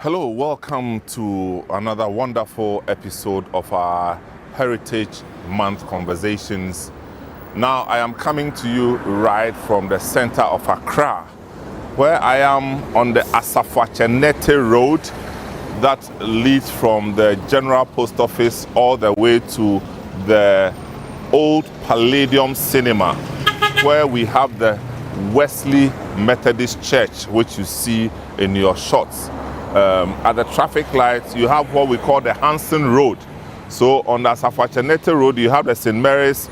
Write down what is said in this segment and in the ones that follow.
Hello, welcome to another wonderful episode of our Heritage Month conversations. Now I am coming to you right from the center of Accra, where I am on the Asafo-Achenete Road that leads from the General Post Office all the way to the old Palladium Cinema, where we have the Wesley Methodist Church, which you see in your shots. At the traffic lights, you have what we call the Hanson Road. So on the Asafo-Achenete Road, you have the St. Mary's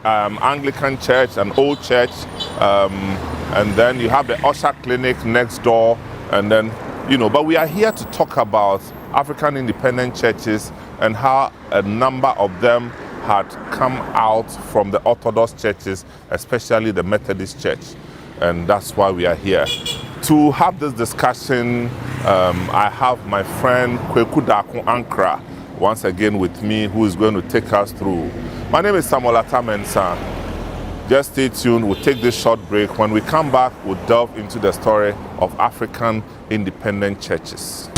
Anglican Church, an old church, and then you have the Usher Clinic next door, and then, but we are here to talk about African independent churches and how a number of them had come out from the Orthodox churches, especially the Methodist Church. And that's why we are here. To have this discussion, I have my friend Kweku Daku Ankra once again with me, who is going to take us through. My name is Samuel Atamensa. Just stay tuned. We'll take this short break. When we come back, we'll delve into the story of African independent churches.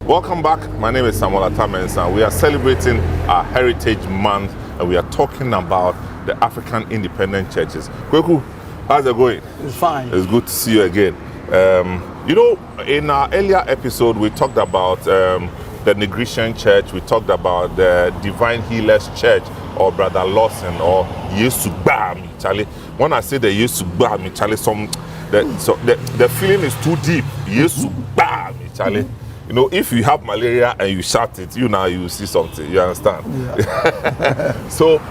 Welcome back. My name is Samuel Atamensa. We are celebrating our Heritage Month, and we are talking about the African independent churches. Kweku, how's it going? It's fine. It's good to see you again. In our earlier episode, we talked about the Negrian Church. We talked about the Divine Healers Church, or Brother Lawson, or Yesu Bami, Charlie. When I say the Yesu Bami, Charlie, the feeling is too deep. Yesu Bami, Charlie. If you have malaria and you shout it, you see something. You understand? Yeah.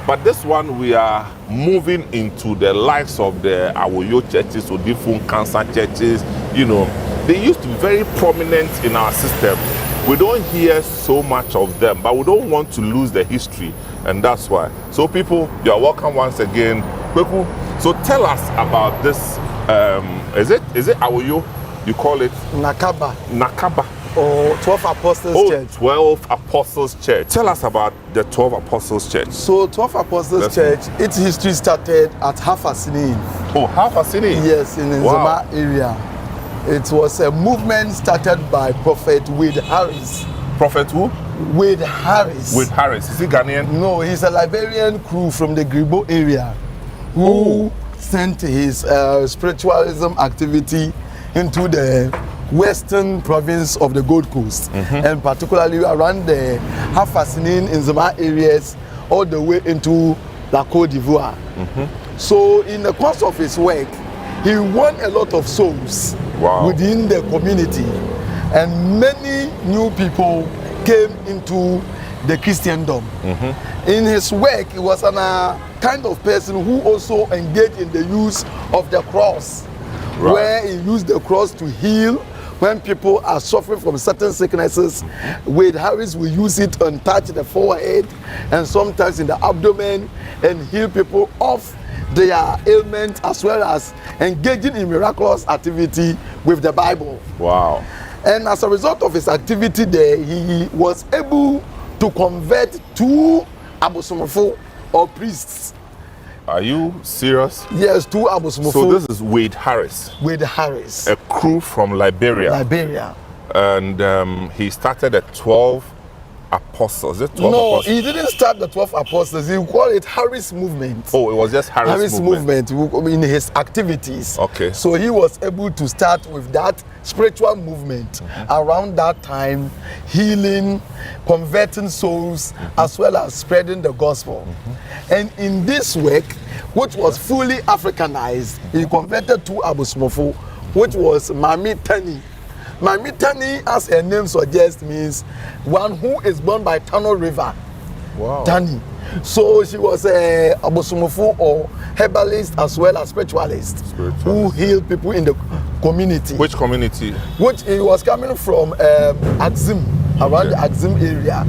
But this one, we are moving into the likes of the Awoyo churches or different cancer churches. They used to be very prominent in our system. We don't hear so much of them, but we don't want to lose the history, and that's why. So people, you are welcome once again. Kweku, so tell us about this. Is it Awoyo? You call it Nakaba. Or 12 Apostles Church. 12 Apostles Church. Tell us about the 12 Apostles Church. So 12 Apostles Church, its history started at Hafasini. Oh, Hafasini? Yes, in the Nzema area. It was a movement started by Prophet Wade Harris. Prophet who? Wade Harris. Wade Harris. Is he Ghanaian? No, he's a Liberian crew from the Gribo area who sent his spiritualism activity into the western province of the Gold Coast, and particularly around the Hafasinin in Nzema areas all the way into La Côte d'Ivoire. So in the course of his work, he won a lot of souls within the community, and many new people came into the Christendom. In his work, he was a kind of person who also engaged in the use of the cross, where he used the cross to heal. When people are suffering from certain sicknesses, Wade Harris will use it and touch the forehead and sometimes in the abdomen and heal people of their ailments, as well as engaging in miraculous activity with the Bible. Wow. And as a result of his activity there, he was able to convert 2 Abosomofo or priests. Are you serious? Yes, 2 Abosomofo. So this is Wade Harris. Wade Harris. A crew from Liberia. Liberia. And he started the 12 Apostles. Is it 12 apostles? He didn't start the 12 Apostles. He called it Harris Movement. Oh, it was just Harris Movement in his activities. Okay. So he was able to start with that spiritual movement around that time, healing, converting souls, as well as spreading the gospel. And in this work, which was fully Africanized, he converted 2 Abosomofo, which was Mami Tani. Mami Tani, as her name suggests, means one who is born by Tano River. Wow. Tani. So she was a Abosomofo or herbalist as well as spiritualist who healed people in the community. Which community? Which he was coming from Axim, around the Axim area.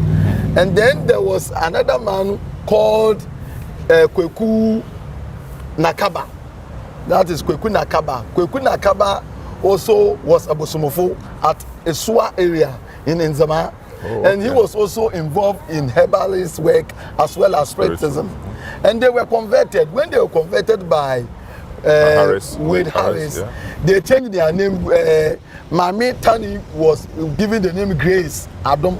And then there was another man called Kweku Nakaba. That is Kweku Nakaba. Kweku Nakaba also was Abosomofo at Esua area in Nzema. And he was also involved in herbalist work as well as spiritism. And they were converted. When they were converted by Wade Harris. They changed their name. Mami Tani was given the name Grace Adam,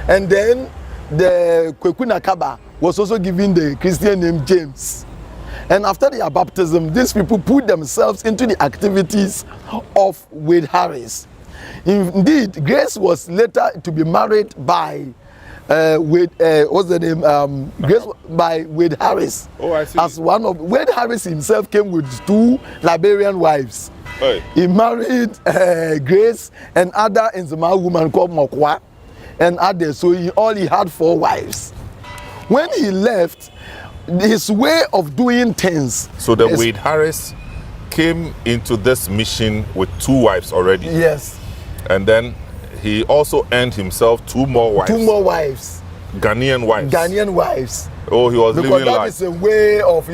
and then the Kweku Nakaba was also given the Christian name James. And after their baptism, these people put themselves into the activities of Wade Harris. Indeed, Grace was later to be married by what's the name? Grace by Wade Harris. Oh, I see. As one of Wade Harris himself came with 2 Liberian wives. Hey. He married Grace and other Nzema woman called Mokwa and others. So he had 4 wives. When he left, his way of doing things. So the Wade Harris came into this mission with 2 wives already. Yes. And then he also earned himself 2 more wives. 2 more wives. Ghanaian wives. Ghanaian wives. Oh, he was because living that life. is a way of,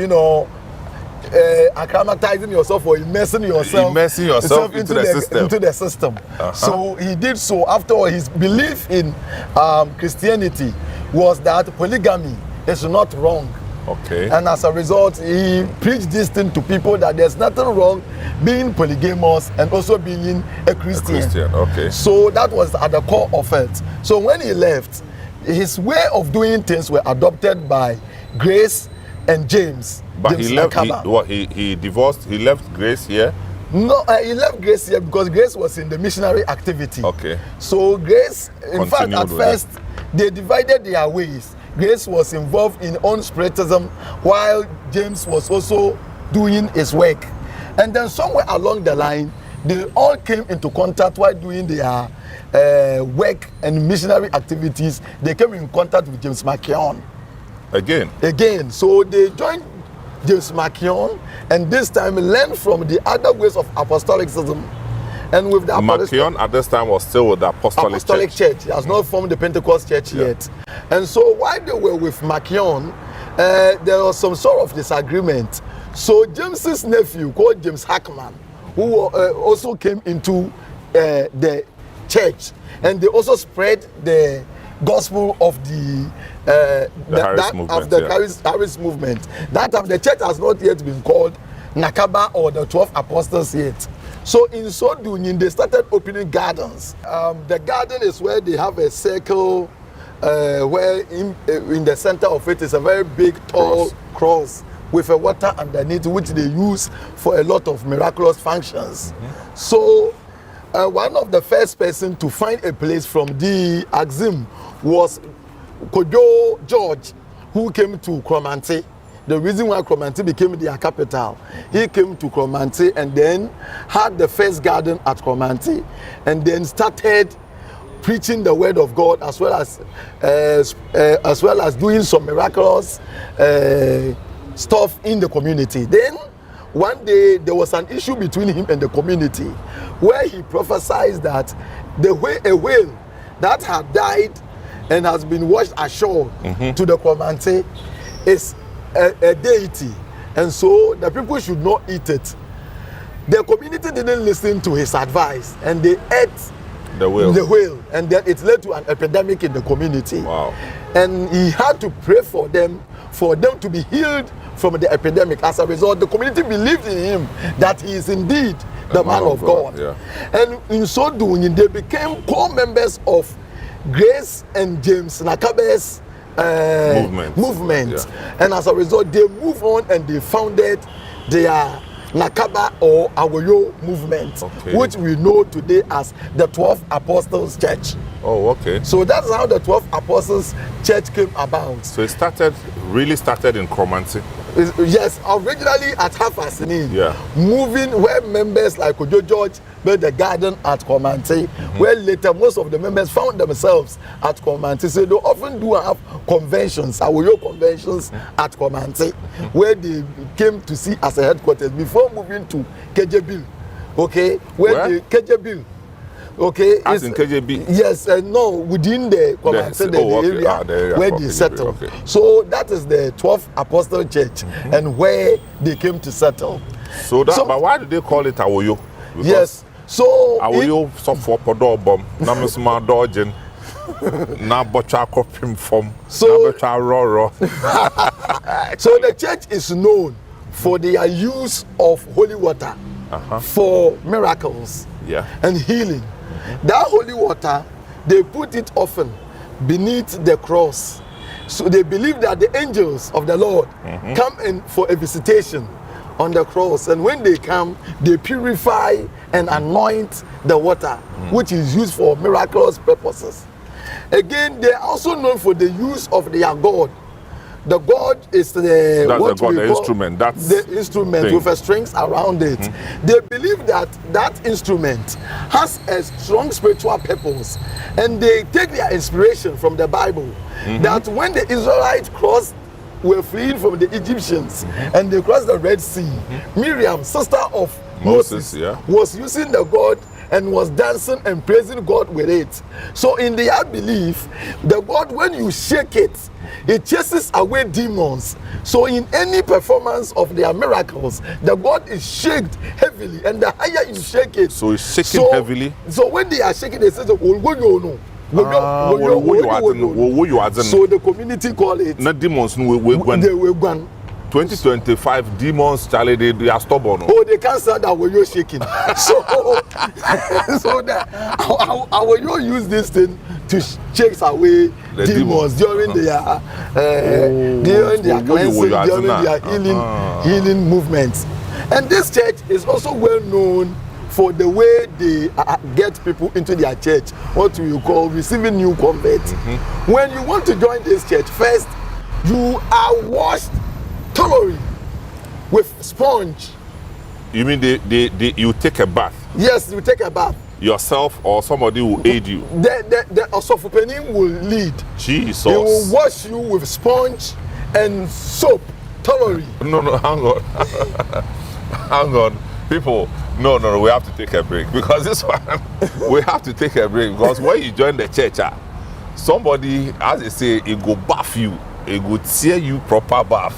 acclimatizing yourself or immersing yourself into the system. So he did so. After all, his belief in Christianity was that polygamy is not wrong. Okay. And as a result, he preached this thing to people that there's nothing wrong being polygamous and also being a Christian. Okay. So that was at the core of it. So when he left, his way of doing things were adopted by Grace and James. But James he left. He divorced. He left Grace here. No, he left Grace here because Grace was in the missionary activity. Okay. So Grace, in fact, at first, they divided their ways. Grace was involved in own spiritism while James was also doing his work. And then somewhere along the line, they all came into contact while doing their work and missionary activities. They came in contact with James Makion. Again. So they joined James Makion and this time learned from the other ways of apostolicism. And with the Makion at this time was still with the Apostolic Church. He has not formed the Pentecost Church yet. And so while they were with Makion, there was some sort of disagreement. So James's nephew called James Hackman, who also came into the church, and they also spread the gospel of the Harris movement. That time the church has not yet been called Nakaba or the 12 apostles yet. So in so doing, they started opening gardens. The garden is where they have a circle where in the center of it is a very big tall cross with a water underneath, which they use for a lot of miraculous functions. Mm-hmm. So one of the first person to find a place from the Axim was Kojo George, who came to Kromanti. The reason why Kromanti became their capital, he came to Kromanti and then had the first garden at Kromanti and then started preaching the word of God as well as doing some miraculous stuff in the community. Then one day there was an issue between him and the community where he prophesied that a whale that had died and has been washed ashore to the Kromanti is a deity, and so the people should not eat it. The community didn't listen to his advice and they ate the whale, and then it led to an epidemic in the community. Wow. And he had to pray for them to be healed from the epidemic. As a result, the community believed in him that he is indeed the man of God. Yeah. And in so doing, they became core members of Grace and James Nakabe's movement. Yeah. And as a result, they moved on and they founded their Nakaba or Awoyo movement, which we know today as the 12 Apostles Church. Oh, okay. So that's how the 12 Apostles Church came about. So it really started in Kromanti. Yes, originally at Hafasini. Yeah. Moving where members like Kojo George built the garden at Kromanti, where later most of the members found themselves at Kromanti. So they often do have conventions, Awoyo conventions at Kromanti, where they came to see as a headquarters before moving to KJB. Okay, where the KJB. Okay, as in KJB. Yes, no, within the area where they settled. Okay. So that is the 12th Apostle Church and where they came to settle. But why do they call it Awoyo? Because yes, so Awoyo so for podo bomb, na mesma dodging, na bocha kopim from, na bocha roro. So the church is known for their use of holy water for miracles and healing. That holy water, they put it often beneath the cross. So they believe that the angels of the Lord come in for a visitation on the cross, and when they come, they purify and anoint the water, which is used for miraculous purposes. Again, they are also known for the use of their God. The God is the instrument. That's the instrument thing. with a strings around it. They believe that that instrument has a strong spiritual purpose, and they take their inspiration from the Bible. That when the Israelites were fleeing from the Egyptians and they crossed the Red Sea, Miriam, sister of Moses, was using the God and was dancing and praising God with it. So in their belief, the God, when you shake it, it chases away demons. So in any performance of their miracles, the God is shaken heavily, and the higher you shake it, so it's shaking heavily. So when they are shaking, they say, So the community call it. Not demons, we 2025 demons, Charlie, they are stubborn. Oh, they can't stand that when you're shaking. So that our you use this thing to chase away the demons during their cleansing, during their healing movements. And this church is also well known for the way they get people into their church, what you call receiving new converts. When you want to join this church, first you are washed thoroughly with sponge. You mean you take a bath? Yes, you take a bath. Yourself or somebody will aid you? The Osofupenim will lead. Jesus. He will wash you with sponge and soap thoroughly. No, hang on. Hang on. People, no, we have to take a break, because this one, we have to take a break, because when you join the church, somebody, as they say, it go bath you, it go tear you proper bath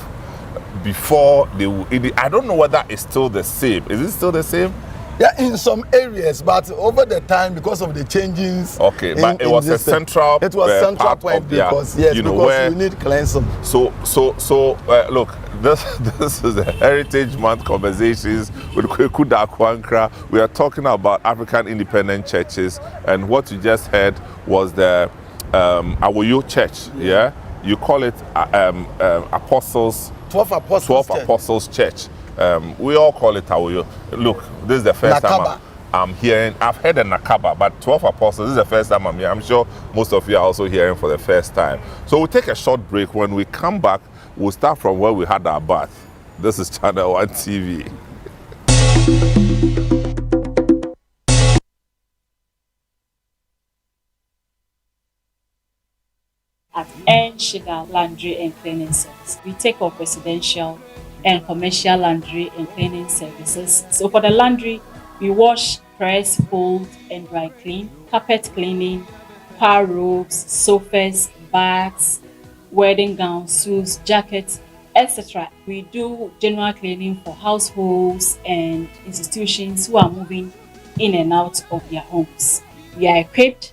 before they will. I don't know whether it's still the same. Is it still the same? Yeah, in some areas, but over the time, because of the changes. Okay, but it was a central. It was central point because because you need cleansing. So look, this is the Heritage Month Conversations with Kweku Dakwankra. We are talking about African independent churches, and what you just heard was the Awoyo Church. Yeah, you call it Apostles. 12 Apostles Church. We all call it Awoyo. Look, this is the first time I'm hearing. I've heard a Nakaba, but 12 Apostles, this is the first time I'm here. I'm sure most of you are also hearing for the first time. So we'll take a short break. When we come back, we'll start from where we had our bath. This is ChannelOne TV. At Sugar Laundry and Cleaning Service, we take up residential and commercial laundry and cleaning services. So for the laundry, we wash, press, fold, and dry clean, carpet cleaning, power robes, sofas, bags, wedding gowns, suits, jackets, etc. We do general cleaning for households and institutions who are moving in and out of their homes. We are equipped,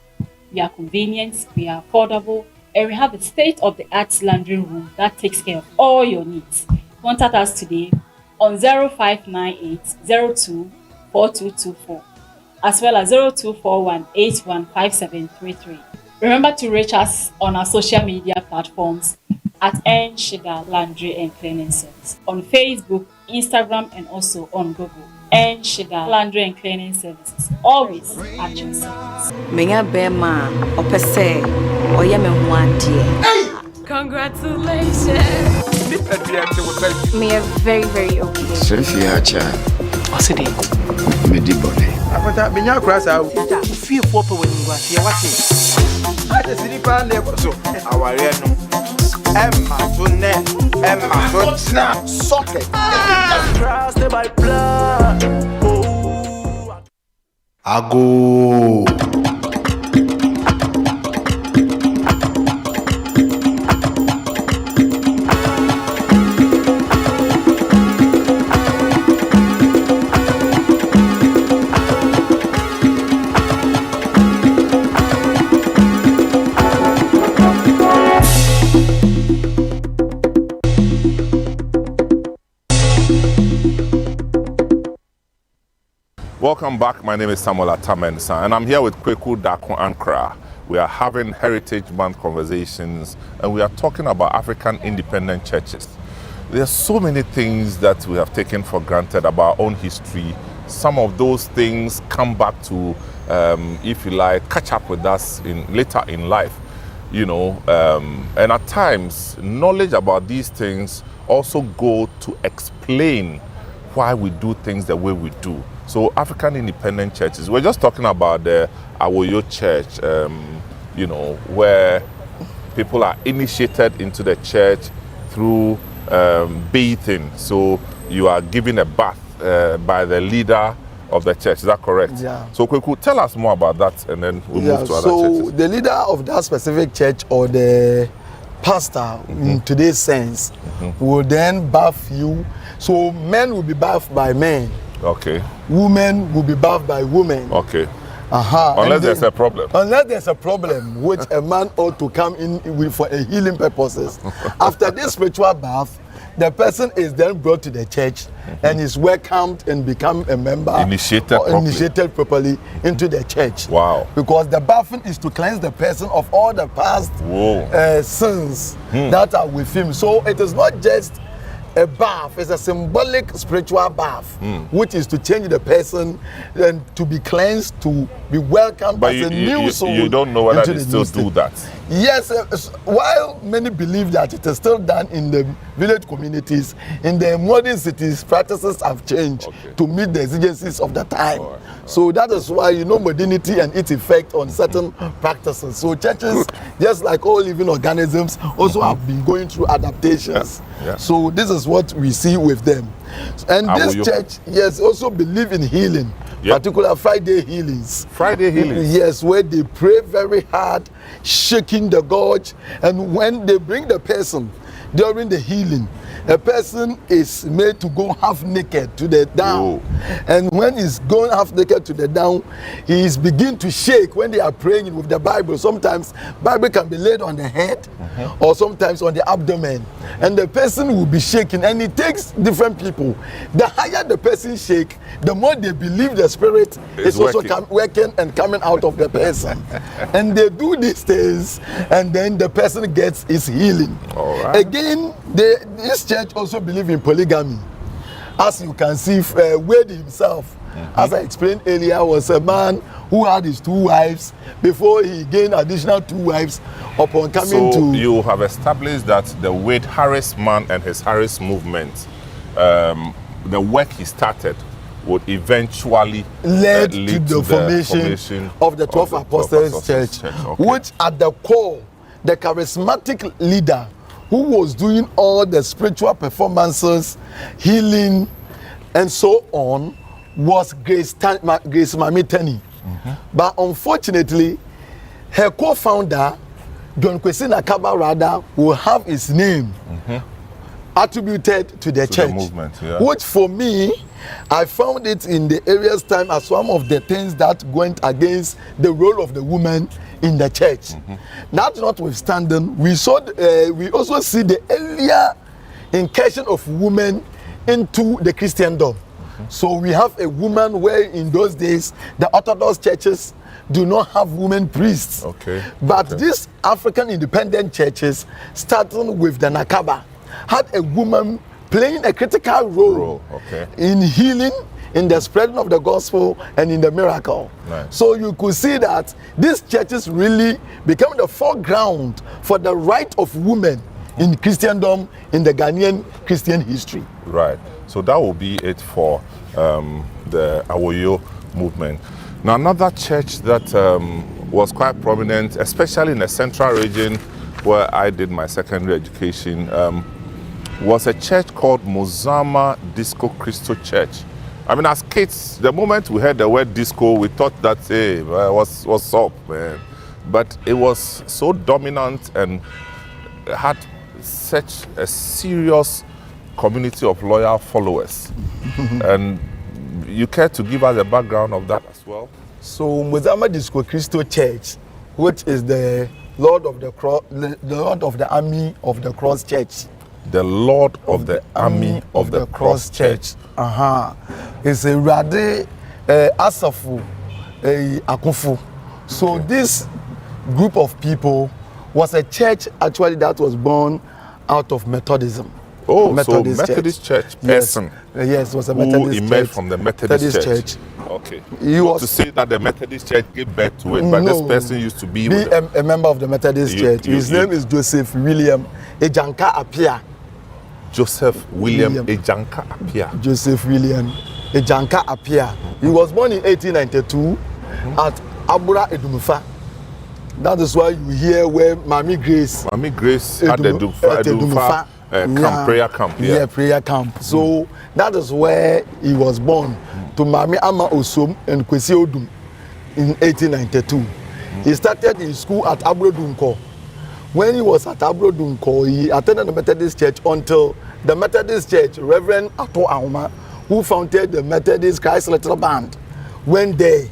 we are convenient, we are affordable, and we have a state-of-the-art laundry room that takes care of all your needs. Contact us today on 0598 02 4224 as well as 0241 815733. Remember to reach us on our social media platforms at Sugar Laundry and Cleaning Service on Facebook, Instagram, and also on Google. Sugar Laundry and Cleaning Services, always at your service. Congratulations. Me are very, very okay. Sirifiacha. What's it? Medibone. After being a crass out, Feel for when you was here. What's it? I just sleep on there. So, our reno. Emma, to net. Emma, to snap. Socket. Trusted by blood. Ago. Welcome back. My name is Samuel Atamensa, and I'm here with Kweku Dako Ankara. We are having Heritage Month conversations, and we are talking about African independent churches. There are so many things that we have taken for granted about our own history. Some of those things come back to, if you like, catch up with us later in life, and at times, knowledge about these things also go to explain why we do things the way we do. So African independent churches, we're just talking about the Awoyo Church, where people are initiated into the church through bathing. So you are given a bath by the leader of the church. Is that correct? Yeah. So Kweku, tell us more about that, and then we'll move to other churches. So the leader of that specific church, or the pastor in today's sense, will then bath you. So men will be bathed by men. Okay. Women will be bathed by women. Okay. Unless there's a problem. Unless there's a problem, which a man ought to come in with for a healing purposes. After this spiritual bath, the person is then brought to the church and is welcomed and become a member. Initiated properly into the church. Wow. Because the bathing is to cleanse the person of all the past sins that are with him. So it is not just a bath, it's a symbolic spiritual bath, which is to change the person and to be cleansed, to be welcomed as a new soul. You don't know whether they still do that. Yes, while many believe that it is still done in the village communities, in the modern cities, practices have changed to meet the exigencies of the time. So that is why modernity and its effect on certain practices. So churches, just like all living organisms, also have been going through adaptations. Yeah. So this is what we see with them. And this church, yes, also believe in healing. Particular Friday healings. Friday healings? Yes, where they pray very hard, shaking the gorge, and when they bring the person during the healing, a person is made to go half naked to the down. And when he's going half naked to the down, he is begin to shake when they are praying with the Bible. Sometimes Bible can be laid on the head or sometimes on the abdomen. And the person will be shaking, and it takes different people. The higher the person shake, the more they believe the spirit is also working and coming out of the person. And they do these things, and then the person gets his healing. All right. Again, this church also believe in polygamy. As you can see, Wade himself, as I explained earlier, was a man who had his 2 wives before he gained additional 2 wives upon coming So you have established that the Wade Harris man and his Harris movement, the work he started would eventually led to the formation of the 12 Apostles Church, which at the core, the charismatic leader who was doing all the spiritual performances, healing, and so on, was Grace Mami Teni. But unfortunately, her co-founder, John Kwesi Nakaba, will have his name attributed to the church. The movement, which for me, I found it in the earliest time as one of the things that went against the role of the woman in the church. That notwithstanding, we also see the earlier incursion of women into the Christendom. So we have a woman where in those days the Orthodox churches do not have women priests. But these African independent churches, starting with the Nakaba, had a woman playing a critical role in healing, in the spreading of the gospel, and in the miracle. So you could see that these churches really became the foreground for the right of women in Christendom, in the Ghanaian Christian history. Right. So that will be it for the Awoyo movement. Now, another church that was quite prominent, especially in the central region where I did my secondary education, was a church called Mozama Disco Christo Church. I mean, as kids, the moment we heard the word disco, we thought that, hey, what's up, man? But it was so dominant and had such a serious community of loyal followers. And you care to give us a background of that as well? So Mozama Disco Christo Church, which is the Lord of the Cross, the Lord of the Army of the Cross Church. The Lord of the Army of the Cross Church. It's a Rade Asafu Akufu. So this group of people was a church actually that was born out of Methodism. Oh, Methodist Church person. Yes, it was a Methodist who emerged church. from the Methodist church. Okay. He was to say that the Methodist Church gave birth to it, but this person used to be a member of the Methodist Church. His name is Joseph William Ejanka Apia. Joseph William Ejanka Apia. Joseph William Ejanka Apia. He was born in 1892 at Abura Edumufa. That is why you hear where Mami Grace at the Edufa camp, prayer camp. Yeah, prayer camp. So that is where he was born to Mami Ama Osom and Kwesi Odum in 1892. He started his school at Abrodunko. When he was at Abrodunko, he attended the Methodist Church until the Methodist Church, Reverend Ato Ahoma, who founded the Methodist Christ Little Band, went there.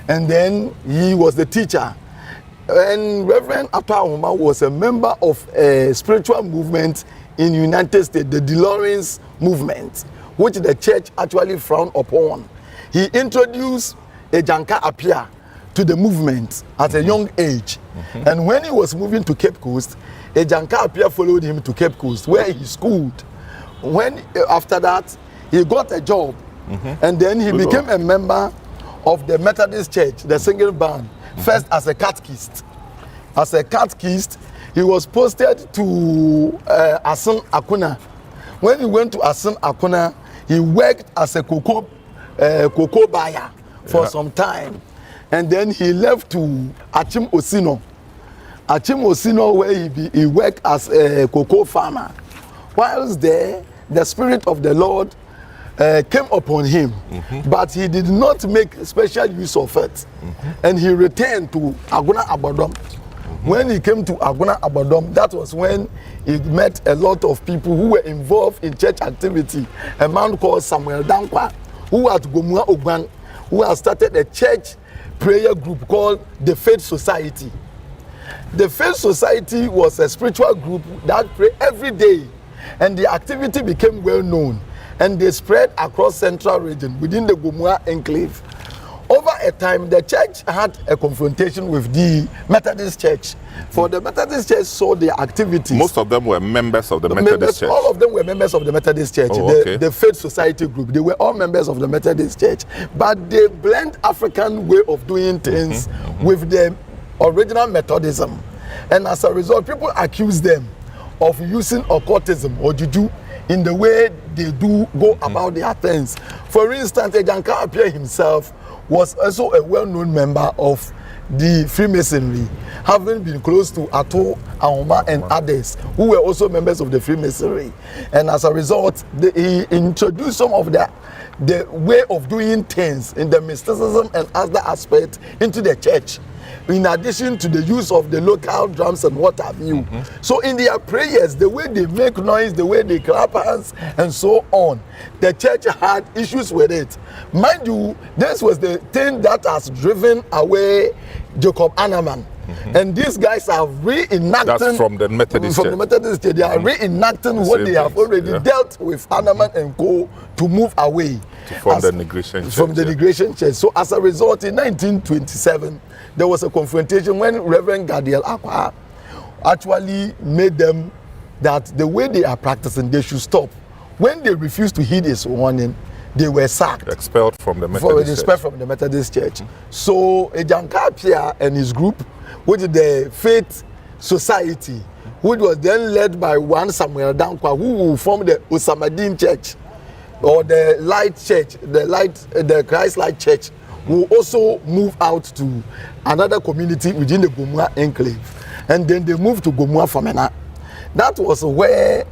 And then he was the teacher. And Reverend Ato Ahoma was a member of a spiritual movement in the United States, the DeLoreans movement, which the church actually frowned upon. He introduced Ejanka Apia to the movement at a young age. And when he was moving to Cape Coast, Ejanka Apia followed him to Cape Coast, where he schooled. After that, he got a job, and then he became a member of the Methodist Church, the singing band, first as a catechist. As a catechist, he was posted to Asan Akuna. When he went to Asan Akuna, he worked as a cocoa buyer for some time. And then he left to Achim Osino. Achim Osino, where he worked as a cocoa farmer. Whilst there, the Spirit of the Lord came upon him, but he did not make special use of it. And he returned to Aguna Abadom. When he came to Aguna Abadom, that was when he met a lot of people who were involved in church activity. A man called Samuel Dankwa, who at Gomua Ogban, who had started a church prayer group called the Faith Society. The Faith Society was a spiritual group that prayed every day, and the activity became well known, and they spread across central region within the Gomua enclave. Over a time, the church had a confrontation with the Methodist Church. For the Methodist Church saw their activities. Most of them were members of the Methodist Church. All of them were members of the Methodist Church, the Faith Society group. They were all members of the Methodist Church. But they blend African way of doing things with the original Methodism. And as a result, people accuse them of using occultism or juju in the way they do go about their things. For instance, Ejanka Apia himself was also a well-known member of the Freemasonry, having been close to Ato Ahoma and others who were also members of the Freemasonry. And as a result, he introduced some of the way of doing things in the mysticism and other aspects into the church, in addition to the use of the local drums and what have you. So in their prayers, the way they make noise, the way they clap hands and so on, the church had issues with it. Mind you, this was the thing that has driven away Jacob Anaman. And these guys are reenacting. That's from the Methodist Church. From the Methodist Church. They are reenacting what they have already dealt with Anaman and Co. to move away from the Negration Church. From the Negration Church. So as a result, in 1927, there was a confrontation when Reverend Gadiel Akwa actually made them that the way they are practicing, they should stop. When they refused to heed his warning, they were sacked. Expelled from the Methodist Church. Expelled from the Methodist Church. So Ejanka Apia and his group, which is the Faith Society, which was then led by one Samuel Dankwa, who will form the Osamadin Church, or the Light Church, the Christ Light Church, will also move out to another community within the Gomua enclave. And then they moved to Gomua Famena. That was where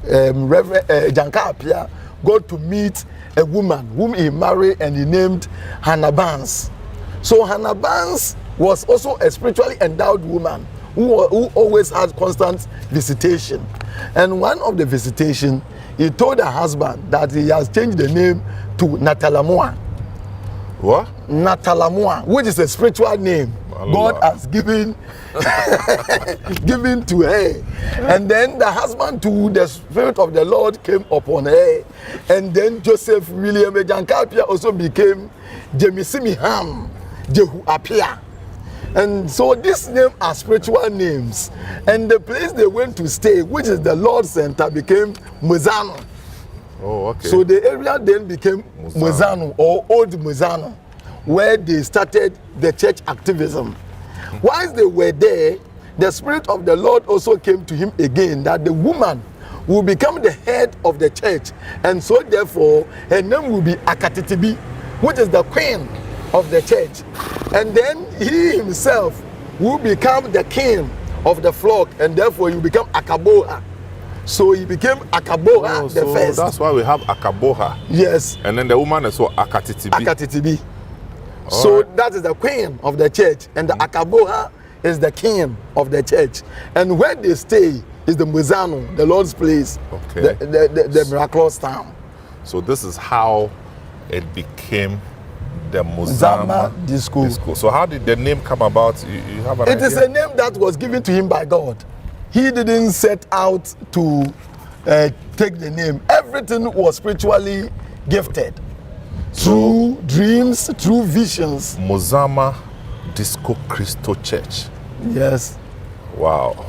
Reverend Ejanka Apia got to meet a woman whom he married, and he named Hannah Barnes. So Hannah Barnes was also a spiritually endowed woman who always had constant visitation. And one of the visitation, he told her husband that he has changed the name to Natalamoa. What? Natalamua, which is a spiritual name God has given given to her. And then the husband too, the Spirit of the Lord came upon her. And then Joseph William Ejankapia also became Jemisimiham Jehu Apia. And so these names are spiritual names. And the place they went to stay, which is the Lord's Center, became Mozano. Oh, okay. So the area then became Mozano or Old Mozano, where they started the church activism. Whilst they were there, the Spirit of the Lord also came to him again, that the woman will become the head of the church. And so therefore, her name will be Akatitibi, which is the queen of the church. And then he himself will become the king of the flock, and therefore he will become Akaboha. So he became Akaboha the first. That's why we have Akaboha. Yes. And then the woman is also Akatitibi. Akatitibi. So that is the queen of the church, and the Akaboha is the king of the church. And where they stay is the Mozano, the Lord's place, okay. the miraculous town. So this is how it became the Mozama Disco. So how did the name come about? You have an idea? It is a name that was given to him by God. He didn't set out to take the name. Everything was spiritually gifted. Through dreams, through visions. Mozama Disco Cristo Church. Yes. Wow.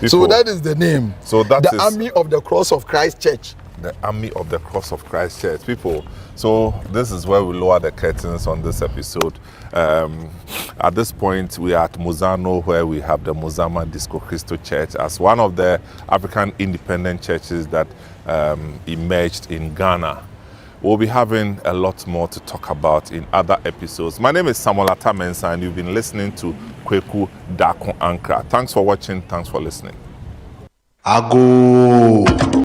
So that is the name. So that the is Army of the Cross of Christ Church. The Army of the Cross of Christ Church. People, so this is where we lower the curtains on this episode. At this point, we are at Mozano, where we have the Mozama Disco Cristo Church as one of the African independent churches that emerged in Ghana. We'll be having a lot more to talk about in other episodes. My name is Samuel Atamensa, and you've been listening to Kweku Dako Ankra. Thanks for watching. Thanks for listening. Ago.